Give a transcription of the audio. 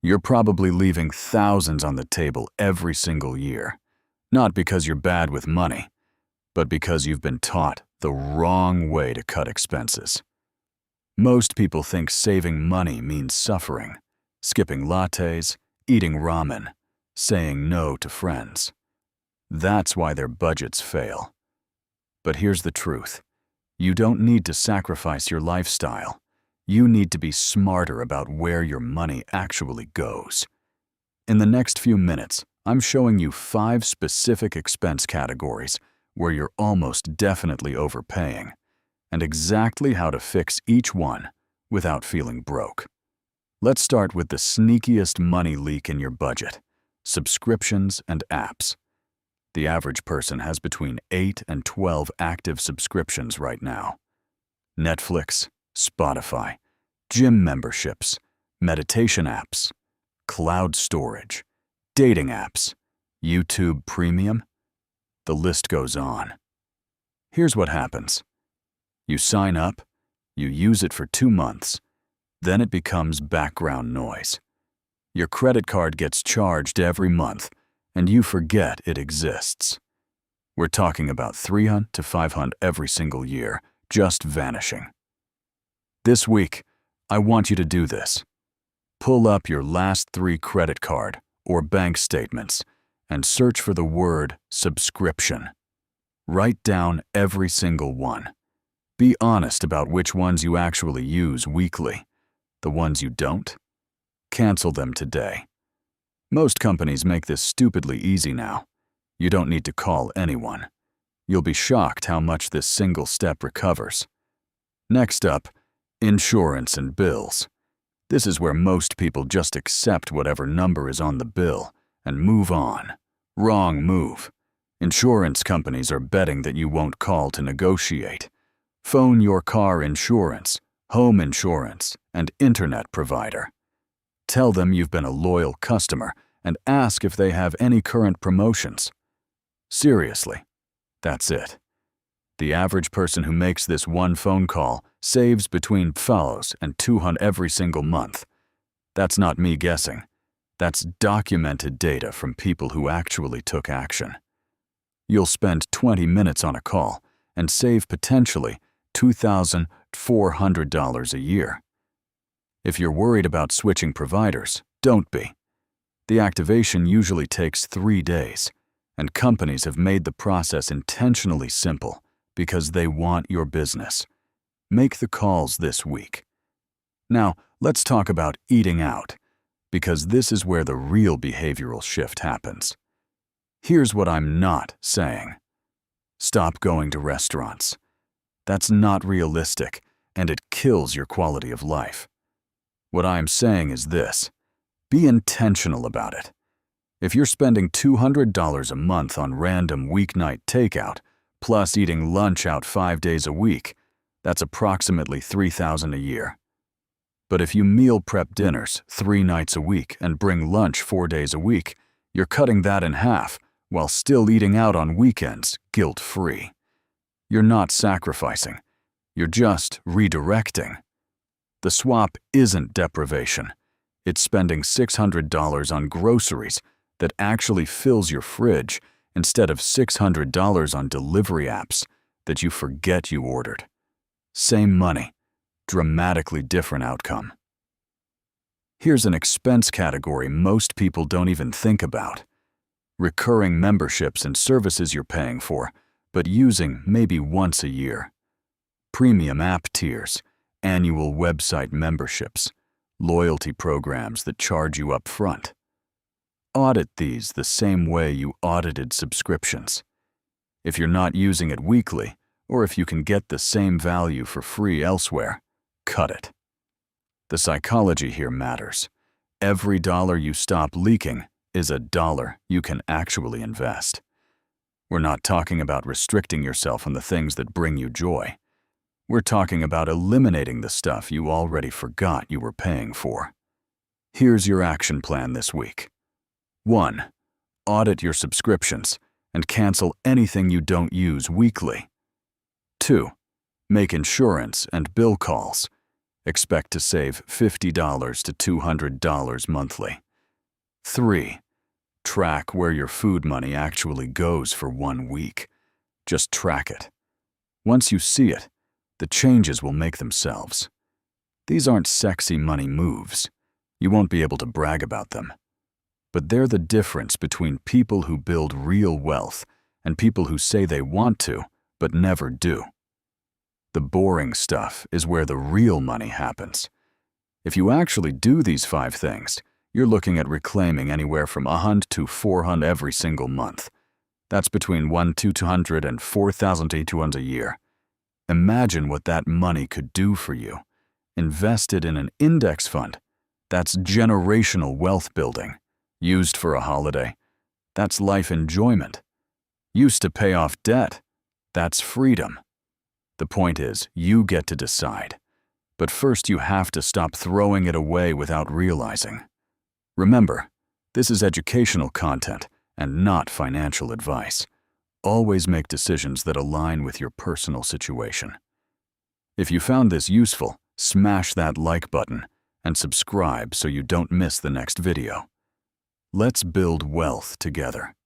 You're probably leaving thousands on the table every single year, not because you're bad with money, but because you've been taught the wrong way to cut expenses. Most people think saving money means suffering, skipping lattes, eating ramen, saying no to friends. That's why their budgets fail. But here's the truth. You don't need to sacrifice your lifestyle. You need to be smarter about where your money actually goes. In the next few minutes, I'm showing you 5 specific expense categories where you're almost definitely overpaying, and exactly how to fix each one without feeling broke. Let's start with the sneakiest money leak in your budget: subscriptions and apps. The average person has between 8 and 12 active subscriptions right now. Netflix, Spotify, gym memberships, meditation apps, cloud storage, dating apps, YouTube Premium. The list goes on. Here's what happens. You sign up, you use it for 2 months, then it becomes background noise. Your credit card gets charged every month, and you forget it exists. We're talking about $300 to $500 every single year, just vanishing. This week, I want you to do this. Pull up your last 3 credit card or bank statements and search for the word subscription. Write down every single one. Be honest about which ones you actually use weekly. The ones you don't? Cancel them today. Most companies make this stupidly easy now. You don't need to call anyone. You'll be shocked how much this single step recovers. Next up, insurance and bills. This is where most people just accept whatever number is on the bill and move on. Wrong move. Insurance companies are betting that you won't call to negotiate. Phone your car insurance, home insurance, and internet provider. Tell them you've been a loyal customer and ask if they have any current promotions. Seriously, that's it. The average person who makes this one phone call saves between $100 and $200 every single month. That's not me guessing. That's documented data from people who actually took action. You'll spend 20 minutes on a call and save potentially $2,400 a year. If you're worried about switching providers, don't be. The activation usually takes 3 days, and companies have made the process intentionally simple because they want your business. Make the calls this week. Now, let's talk about eating out, because this is where the real behavioral shift happens. Here's what I'm not saying. Stop going to restaurants. That's not realistic, and it kills your quality of life. What I'm saying is this: be intentional about it. If you're spending $200 a month on random weeknight takeout, plus eating lunch out 5 days a week, that's approximately $3,000 a year. But if you meal prep dinners 3 nights a week and bring lunch 4 days a week, you're cutting that in half while still eating out on weekends guilt-free. You're not sacrificing. You're just redirecting. The swap isn't deprivation. It's spending $600 on groceries that actually fills your fridge instead of $600 on delivery apps that you forget you ordered. Same money, dramatically different outcome. Here's an expense category most people don't even think about. Recurring memberships and services you're paying for, but using maybe once a year. Premium app tiers, annual website memberships, loyalty programs that charge you up front. Audit these the same way you audited subscriptions. If you're not using it weekly, or if you can get the same value for free elsewhere, cut it. The psychology here matters. Every dollar you stop leaking is a dollar you can actually invest. We're not talking about restricting yourself on the things that bring you joy. We're talking about eliminating the stuff you already forgot you were paying for. Here's your action plan this week. 1. Audit your subscriptions and cancel anything you don't use weekly. 2. Make insurance and bill calls. Expect to save $50 to $200 monthly. 3. Track where your food money actually goes for 1 week. Just track it. Once you see it, the changes will make themselves. These aren't sexy money moves. You won't be able to brag about them. But they're the difference between people who build real wealth and people who say they want to, but never do. The boring stuff is where the real money happens. If you actually do these 5 things, you're looking at reclaiming anywhere from $100 to $400 every single month. That's between $1,200 and $4,200 a year. Imagine what that money could do for you. Invested in an index fund, that's generational wealth building. Used for a holiday, that's life enjoyment. Used to pay off debt, that's freedom. The point is, you get to decide. But first you have to stop throwing it away without realizing. Remember, this is educational content and not financial advice. Always make decisions that align with your personal situation. If you found this useful, smash that like button and subscribe so you don't miss the next video. Let's build wealth together.